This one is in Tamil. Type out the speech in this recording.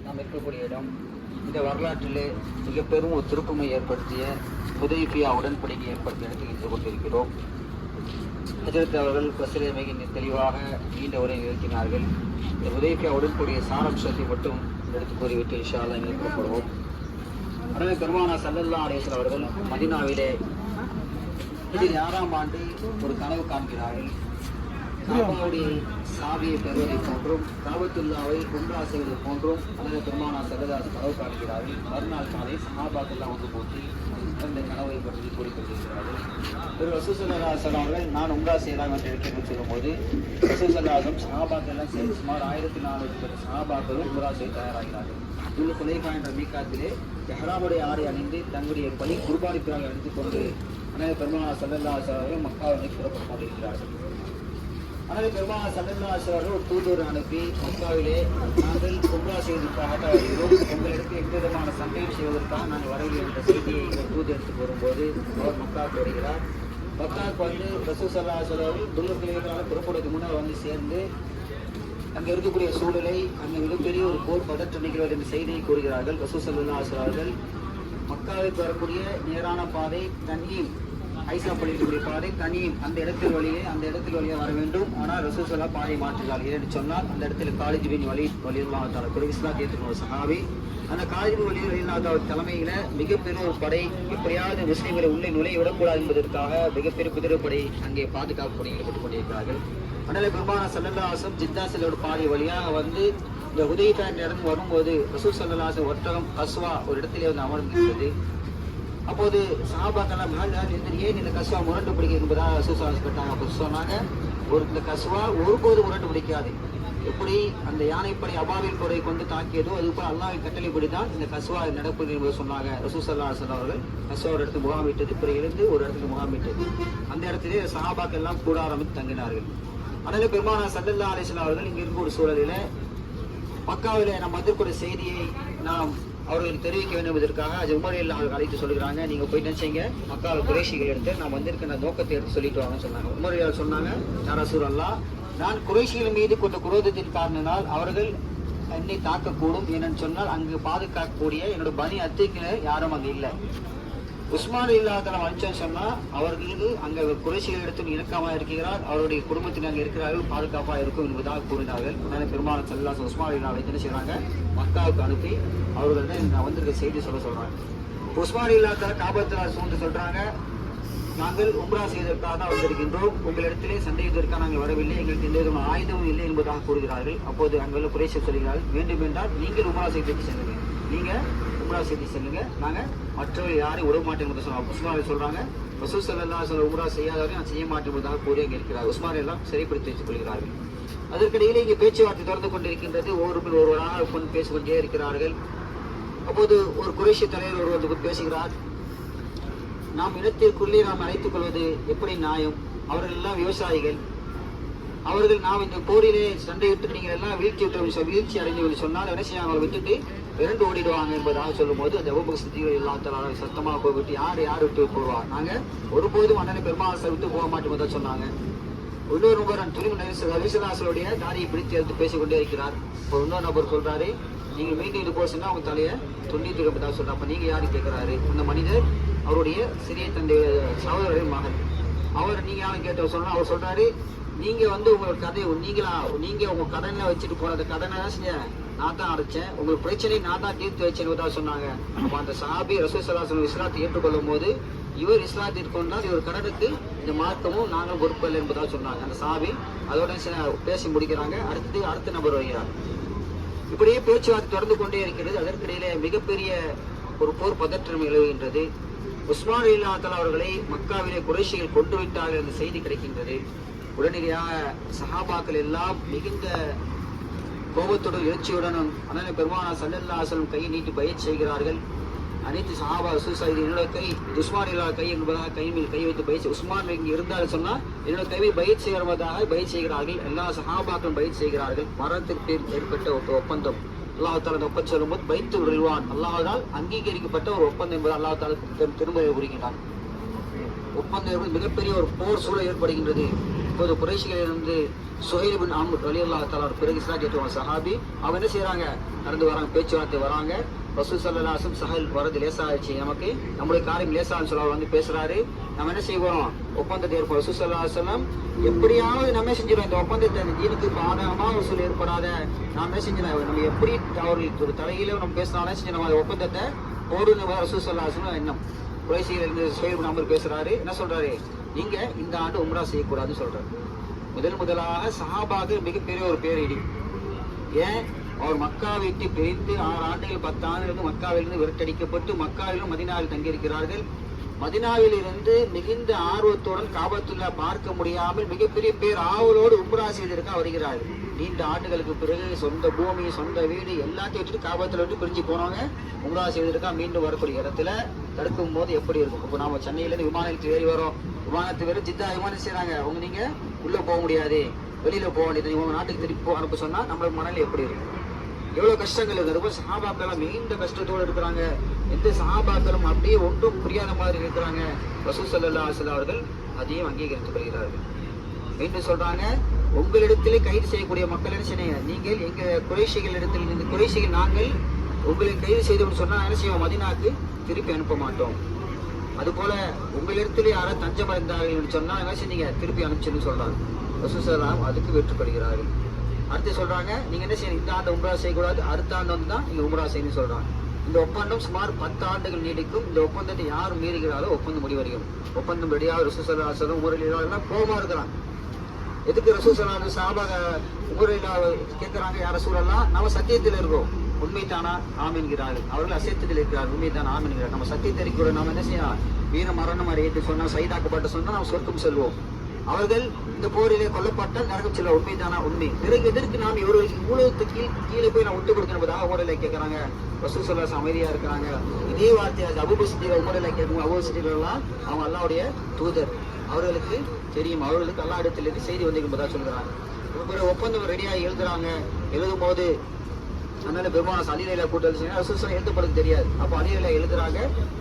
நாம் இருக்கக்கூடிய இடம் இந்த வரலாற்றிலே மிக பெரும் ஒரு திருப்புமை ஏற்படுத்திய ஹுதைபியா உடன்படிக்கை ஏற்படுத்திய இடத்தில் இருந்து கொண்டிருக்கிறோம். ஹஜ்ரத் அவர்கள் பஸ்ரிலே மிக தெளிவாக நீண்ட உரை நிறுத்தினார்கள். இந்த ஹுதைபியா உடன்படிக்கை சாராம்சத்தை மட்டும் எடுத்து கூறிவிட்டு இன்ஷா அல்லாஹ் நிறுத்தப்படுவோம். எனவே பெருமானா ஸல்லல்லாஹு அலைஹி வஸல்லம் அவர்கள் மதீனாவிலே இதில் 6ஆம் ஆண்டு ஒரு கனவு காண்கிறார்கள். காபாவுடைய சாவியை பெறுவதை போன்றும் காபத்துல்லாவை உம்ரா செய்வது போன்றும் அல்லது பெருமானா ஸல்லல்லாஹு கனவு காண்கிறார்கள். மறுநாள் காலை சஹாபாக்கெல்லாம் ஒன்று கூட்டி அந்த கனவை பற்றி கூறிக்கொண்டிருக்கிறார்கள். ரசூல் ஸல்லல்லாஹு அலைஹி வஸல்லம் அவர்கள் நான் உம்ரா செய்யலாம் என்று இருக்கிறது சொல்லும்போது ரசூல் ஸல்லல்லாஹு அலைஹி வஸல்லம் சஹாபாக்கெல்லாம் சேர்ந்து சுமார் 1400 சஹாபாக்களும் உம்ரா செய்ய தயாராகிறார்கள். இந்த குலைஃபா என்ற மீகாத்திலே எஹ்ராமுடைய ஆடை அணிந்து தங்களுடைய பணி குர்பானிக்காக அணிந்து கொண்டு ஆனால் பெருமானா ஸல்லல்லாஹு அலைஹி வஸல்லம் மக்காவை புறப்பட்டு கொண்டிருக்கிறார்கள். ஆனால் பெருமானா ஸல்லல்லாஹு அலைஹி வஸல்லம் ஒரு தூதுவர் அனுப்பி மக்காவிலே நாங்கள் உம்ரா செய்வதற்காக வருகிறோம், உங்களுக்கு எந்த விதமான சண்டையும் செய்வதற்காக நாங்கள் வரவில்லை என்ற செய்தியை ஒரு தூது எடுத்து வரும்போது அவர் மக்காவுக்கு வருகிறார். மக்காவுக்கு வந்து ரசூல் ஸல்லல்லாஹு அலைஹி வஸல்லம் துல்லுக்கிழமைகளால் புறப்படுவதற்கு முன்னர் வந்து சேர்ந்து அங்கே இருக்கக்கூடிய சூழலை அங்கே மிகப்பெரிய ஒரு போர் பதற்றம் நிகழ்வது என்ற செய்தியை கூறுகிறார்கள். ரசூல் ஸல்லல்லாஹு அலைஹி வஸல்லம் அவர்கள் மக்காவுக்கு வரக்கூடிய நேரான பாதை தண்ணீர் ஐசா பள்ளிக்கூடிய பாதை தனியும் அந்த இடத்தில் வழியே வர வேண்டும். ஆனால் ரசூல் ஸல்லல்லாஹு பாதையை மாற்றுகிறார்கள். என்று சொன்னால் அந்த இடத்துல காலித் பின் வலீத் ரலியல்லாஹு தஆலா பிறகு இஸ்லாத்தின் ஒரு சஹாபி, அந்த காலித் பின் வலீத் ரலியல்லாஹு தஆலா தலைமையில மிகப்பெரிய ஒரு படை எப்படியாவது முஸ்லிம்களை உள்ளே நுழைய விடக்கூடாது என்பதற்காக மிகப்பெரிய குதிரைப்படை அங்கே பாதுகாப்பு பணியில் ஈடுபட்டுக் கொண்டிருக்கிறார்கள். அதனால பெருமானா ஸல்லல்லாஹு அலைஹி வஸல்லம் ஜித்தா செல்லோட பாதை வழியாக வந்து இந்த ஹுதைபியா என்ற இடம் வரும்போது ரசூல் ஸல்லல்லாஹு அலைஹி வஸல்லம் ஒட்டகம் கஸ்வா ஒரு இடத்திலே வந்து அமர்ந்திருக்கிறது. அப்போது சஹாபாக்கெல்லாம் ஏன் இந்த கஸ்வா முரண்டு பிடிக்கும் என்பதாக ரசூல் ஸல்லல்லாஹு அலைஹி வஸல்லம் கேட்டாங்க. அப்போ சொன்னாங்க, இந்த கஸ்வா ஒருபோது முரண்டு பிடிக்காது. எப்படி அந்த யானைப்படை அபாவில் படை கொண்டு தாக்கியதோ அதுபோல் அல்லாஹ்வின் கட்டளைப்படி தான் இந்த கஸ்வா நடப்பது என்பதை சொன்னாங்க. ரசூல் ஸல்லல்லாஹு அலைஹி வஸல்லம் அவர்கள் கஸ்வா ஒரு இடத்துக்கு முகாமிட்டது, பிறகு இருந்து ஒரு இடத்துக்கு முகாமிட்டது. அந்த இடத்திலே சஹாபாக்கெல்லாம் கூட ஆரம்பித்து தங்கினார்கள். அதனால பெருமானா ஸல்லல்லாஹு அலைஹி வஸல்லம் அவர்கள் இங்க இருக்க ஒரு சூழலில் மக்காவிலே நாம் வந்திருக்கிற செய்தியை நாம் அவர்களுக்கு தெரிவிக்க வேண்டும் என்பதற்காக அது உமரில் அவர்கள் அழைத்து சொல்கிறாங்க, நீங்க போயிட்டு நினைச்சீங்க மக்காவில் குறைஷிகள் எடுத்து நான் வந்திருக்கிற நோக்கத்தை எடுத்து சொல்லிட்டு வாங்கன்னு சொன்னாங்க. உமரில் சொன்னாங்க, யா ரசூலல்லாஹ், நான் குறைஷிகள் மீது கொண்ட குரோதத்தின் காரணத்தினால் அவர்கள் என்னை தாக்கக்கூடும். என்னன்னு சொன்னால் அங்கு பாதுகாக்கக்கூடிய என்னோட பனி அத்திக்கினர் யாரும் அங்கு இல்லை. உஸ்மான் இல்லாத அனுப்பிச்சோன்னு சொன்னா அவர்களுக்கு அங்க குறைஷிகள் இடத்தில் இணக்கமாக இருக்கிறார், அவருடைய குடும்பத்தில் அங்கே இருக்கிறார்கள், பாதுகாப்பாக இருக்கும் என்பதாக கூறினார்கள். அதனால பெருமாள் ஸல்லல்லாஹு அலைஹி உஸ்மான் இல்லாத என்ன செய்யறாங்க, மக்காவுக்கு அனுப்பி அவர்களிடம் நான் வந்திருக்க செய்தி சொல்றாங்க. உஸ்மான் இல்லாத காபத்தில் சூழ்ந்து சொல்றாங்க, நாங்கள் உம்ரா செய்வதற்காக தான் வந்திருக்கின்றோம், உங்களிடத்திலே சந்தேகத்திற்காக நாங்கள் வரவில்லை, எங்களுக்கு எந்த விதமான ஆயுதமும் இல்லை என்பதாக கூறுகிறார்கள். அப்போது அங்குள்ள குறைஷிகள் சொல்கிறார்கள், வேண்டும் என்றால் நீங்கள் உம்ரா செய்து செல்லுங்க, நீங்க உம்ரா செய்து செல்லுங்க, நாங்க மற்றவர்கள் யாரையும் விட மாட்டேன் என்று சொன்னாங்க. உஸ்மான் சொல்றாங்க, ரசூல் ஸல்லல்லாஹு அலைஹி வஸல்லம் உம்ரா செய்யாதவரை நான் செய்ய மாட்டேன் என்பதாக கூறி அங்கே இருக்கிறார். உஸ்மான் எல்லாம் சரிப்படுத்தி வைத்துக் கொள்கிறார்கள். அதற்கிடையிலே இங்கே பேச்சுவார்த்தை தொடர்ந்து கொண்டிருக்கின்றது. ஒருவராக கொண்டு பேசிக்கொண்டே இருக்கிறார்கள். அப்போது ஒரு குறைஷி தலைவர் ஒருவர் வந்து பேசுகிறார், நாம் இனத்திற்குள்ளே நாம் அழைத்துக் கொள்வது எப்படி நியாயம்? அவர்கள் எல்லாம் விவசாயிகள், அவர்கள் நாம் இந்த போரிலே சண்டையிட்டு நீங்கள் எல்லாம் வீழ்ச்சி அடைந்து சொன்னால் என்ன செய்ய அவங்களை விட்டுட்டு இரண்டு ஓடிடுவாங்க என்பதாக சொல்லும் போது அந்த அபூபக்கர் சித்திக் ரலியல்லாஹு சத்தமாக போய்விட்டு யார் விட்டு போடுவார், நாங்க ஒருபோதும் அண்ணனை பெருமாள் விட்டு போக மாட்டோம் தான் சொன்னாங்க. இன்னொரு நபர் திருமணடைய தாரியை பிடித்து எடுத்து பேசிக்கொண்டே இருக்கிறார். இப்போ இன்னொரு நபர் சொல்றாரு, நீங்க மீண்டும் இது போல சொன்னா அவங்க தலையை துண்டித்து இருப்பதாக சொல்றாரு. அப்ப நீங்க யாரு கேட்கிறாரு? அந்த மனிதர் அவருடைய சிறிய தந்தை சகோதரரின் மகன். அவர் நீங்க யாரும் கேட்ட சொன்னா அவர் சொல்றாரு, நீங்க வந்து உங்களோட கதையை நீங்க உங்க கடனை வச்சுட்டு போன அந்த கடனை தான் செஞ்சேன், நான் தான் அடைச்சேன், உங்களுக்கு பிரச்சனை நான் தான் தீர்த்து வச்சேன்னு சொன்னாங்க. அப்ப அந்த சஹாபி ரசூல் ஸல்லல்லாஹு அலைஹி வஸல்லம் இஸ்லாத்தை ஏற்றுக்கொள்ளும் போது இவர் இஸ்லாத்திற்கு கொண்டால் இவர் கடனுக்கு இந்த மார்க்கமும் நாங்கள் பொறுப்பல்ல என்பதாக சொன்னாங்க. அந்த சஹாபி அதோட பேசி முடிக்கிறாங்க. அடுத்த நபர் வருகிறார். இப்படியே பேச்சுவார்த்தை தொடர்ந்து கொண்டே இருக்கிறது. அதற்கிடையிலே மிகப்பெரிய ஒரு போர் பதற்றம் நிலவுகின்றது. உஸ்மான் ரலியல்லாஹு தஆலா அவர்களை மக்காவிலே குறைஷிகள் கொண்டு விட்டார்கள் என்ற செய்தி கிடைக்கின்றது. உடனடியாக சஹாபாக்கள் எல்லாம் மிகுந்த கோபத்துடன் எழுச்சியுடனும் அதனால பெருமானா ஸல்லல்லாஹு அலைஹி வஸல்லம் கையை நீட்டி பைஅத் செய்கிறார்கள். அனைத்து சஹாபா ரசூல் என்னோட கை உஸ்மான் இல்லாத கை என்பதாக கை மேல் கை வைத்து பைஅத், உஸ்மான் இங்கே இருந்தாலும் சொன்னா என்னோட கையை பைஅத் செய்வதாக பைஅத் செய்கிறார்கள். எல்லா சஹாபாக்களும் பைஅத் செய்கிறார்கள். மரணத்திற்கு ஏற்பட்ட ஒரு ஒப்பந்தம் அல்லாஹ் தஆலா அந்த ஒப்பந்தம் சொல்லும்போது பைத்துல் ரில்வான் அல்லாஹ்வால் அங்கீகரிக்கப்பட்ட ஒரு ஒப்பந்தம் என்பது அல்லாஹ் தஆலா திரும்ப கூறுகின்றான். ஒப்பந்தம் மிகப்பெரிய ஒரு போர் சூழல் ஏற்படுகின்றது. இப்போது குறைஷிகளிலிருந்து சுஹைல் பின் அம்ர் ரலியல்லாஹு தஆலா பிறகு இஸ்லாம் ஏற்றுவாங்க சஹாபி. அவங்க என்ன செய்யறாங்க, நடந்து வராங்க, பேச்சுவார்த்தை வராங்க. ரசூல் ஸல்லல்லாஹு அலைஹி வஸல்லம் சஹல் வரது லேசாகிடுச்சு, நமக்கு நம்மளுடைய காரியம் லேசான்னு சொல்ல வந்து பேசுறாரு. நம்ம என்ன செய்வோம், ஒப்பந்தத்தை ஏற்போம். ரசூல் ஸல்லல்லாஹு அலைஹி வஸல்லம் எப்படியாவது நம்ம செஞ்சிடும் இந்த ஒப்பந்தத்தை, அந்த ஜீனுக்கு பாதகமா ஒரு சொல்லி ஏற்படாத நாம செஞ்சிடும். நம்ம எப்படி அவர்களுக்கு ஒரு தலையில நம்ம பேசினாலும் செஞ்சு நம்ம ஒப்பந்தத்தை போடுன்னு ரசூல் ஸல்லல்லாஹு அலைஹி வஸல்லம் எண்ணம். குறைஷியில இருந்து சுஹைல் பின் அம்ர் பேசுறாரு. என்ன சொல்றாரு, நீங்க இந்த ஆண்டு உம்ரா செய்யக்கூடாதுன்னு சொல்றாரு. முதலாக சஹாபாக்கு மிகப்பெரிய ஒரு பேரிடி. ஏன், அவர் மக்காவை விட்டு பிரிந்து 6 ஆண்டுகள் 10 ஆண்டுகளுக்கு மக்காவிலிருந்து விரட்டடிக்கப்பட்டு மக்காவிலும் மதினாவில் தங்கியிருக்கிறார்கள். மதினாவில் இருந்து மிகுந்த ஆர்வத்துடன் காபத்துல்லா பார்க்க முடியாமல் மிகப்பெரிய பேர் ஆவலோடு உம்ரா செய்திருக்க வருகிறார்கள். நீண்ட ஆண்டுகளுக்கு பிறகு சொந்த பூமி, சொந்த வீடு எல்லாத்தையும் வச்சுட்டு காபத்துல விட்டு பிரிஞ்சு போனவங்க உம்ரா செய்திருக்கா மீண்டும் வரக்கூடிய இடத்துல தடுக்கும் போது எப்படி இருக்கும். இப்போ நாம சென்னையிலேருந்து விமான நிலையத்தில் ஏறி வரோம், விமானத்து வேறு ஜித்தா விமானம் செய்யறாங்க, அவங்க நீங்க உள்ள போக முடியாது, வெளியில போக வேண்டியது, உங்க நாட்டுக்கு திருப்பி அனுப்ப சொன்னா நம்மளுக்கு மனநிலை எப்படி இருக்கும், எவ்வளவு கஷ்டங்கள் இருக்கு. சஹாபாக்கள் நீண்ட கஷ்டத்தோடு இருக்கிறாங்க. எந்த சஹாபாக்களும் அப்படியே ஒன்றும் புரியாத மாதிரி இருக்கிறாங்க. ரசூல் ஸல்லல்லாஹு அலைஹி வஸல்லம் அவர்கள் அதையும் அங்கீகரித்துக் கொள்கிறார்கள். மீண்டும் சொல்றாங்க, உங்களிடத்திலே கைது செய்யக்கூடிய மக்கள் என்ன செய்யுங்க, நீங்கள் எங்க குறைஷிகள் இடத்தில், இந்த குறைஷிகள் நாங்கள் உங்களை கைது செய்தோம்னு சொன்னா என்ன செய்வோம், மதீனாக்கு திருப்பி அனுப்ப மாட்டோம். அதுபோல உங்களிடத்திலே யாராவது தஞ்சம் அடைந்தார்கள் சொன்னா என்ன செஞ்சீங்க, திருப்பி அனுப்பிச்சுன்னு சொல்றாங்க. ரசூல் ஸல்லல்லாஹு அலைஹி வஸல்லம் அதுக்கு வெற்றுக்கொள்கிறார்கள். அடுத்து சொல்றாங்க, நீங்க என்ன செய்யணும், இந்த ஆண்டு உம்ரா செய்யக்கூடாது, அடுத்த ஆண்டு வந்து தான் நீங்க உம்ரா செய்யணும்னு சொல்றாங்க. இந்த ஒப்பந்தம் சுமார் 10 ஆண்டுகள் நீடிக்கும். இந்த ஒப்பந்தத்தை யார் மீறுகிறாரோ ஒப்பந்தம் முடிவடையும். ஒப்பந்தம் ரெடியாக ரசூல் ஸல்லல்லாஹு அலைஹி வஸல்லம் உமர் கோபமா இருக்கிறாங்க. எதுக்கு ரசூல் ஸல்லல்லாஹு அலைஹி வஸல்லம் சஹாபா உமர் கேட்கிறாங்க, யார் ரசூலல்லாஹ், நம்ம சத்தியத்தில் இருக்கோம், உண்மைத்தானா ஆமீன்கிறார்கள். அவர்கள் அசத்தியத்தில் இருக்கிறார், உண்மைத்தானா ஆமீன்கிறார். நம்ம சத்தியத்தை இருக்கிற நம்ம என்ன செய்யலாம், வீர மரணம் அடையிட்டு சொன்னா, சைதாக்கப்பட்ட சொன்னா நம்ம சொர்க்கம் செல்வோம். அவர்கள் இந்த போரிலே கொல்லப்பட்ட நரகம் செல்ல, உண்மைதானா உண்மை. பிறகு எதற்கு நாம் இவர்களுக்கு இவ்வளவுக்கு கீழே போய் நான் விட்டு கொடுக்கணும் உமரில் கேட்கறாங்க. ரசூல் ஸல்லல்லாஹு அலைஹி வஸல்லம் அமைதியா இருக்கிறாங்க. இதே வார்த்தையை அபூபக்கர் சித்திக் உமரில் கேட்கும். அபூபக்கர் சித்திக் எல்லாம் அவங்க அல்லாஹ்வுடைய தூதர், அவர்களுக்கு தெரியும், அவர்களுக்கு அல்லாஹ் இடத்திலிருந்து செய்தி வந்திருப்பதா சொல்கிறாங்க. ஒரு ஒப்பந்தம் ரெடியாக எழுதுறாங்க. எழுதும் போது அதனால பெருமான அலிலையில கூட்டல் ரசூல் ஸல்லல்லாஹு அலைஹி வஸல்லம் எழுதப்படுறது தெரியாது. அப்போ அலிலையில எழுதுறாங்க.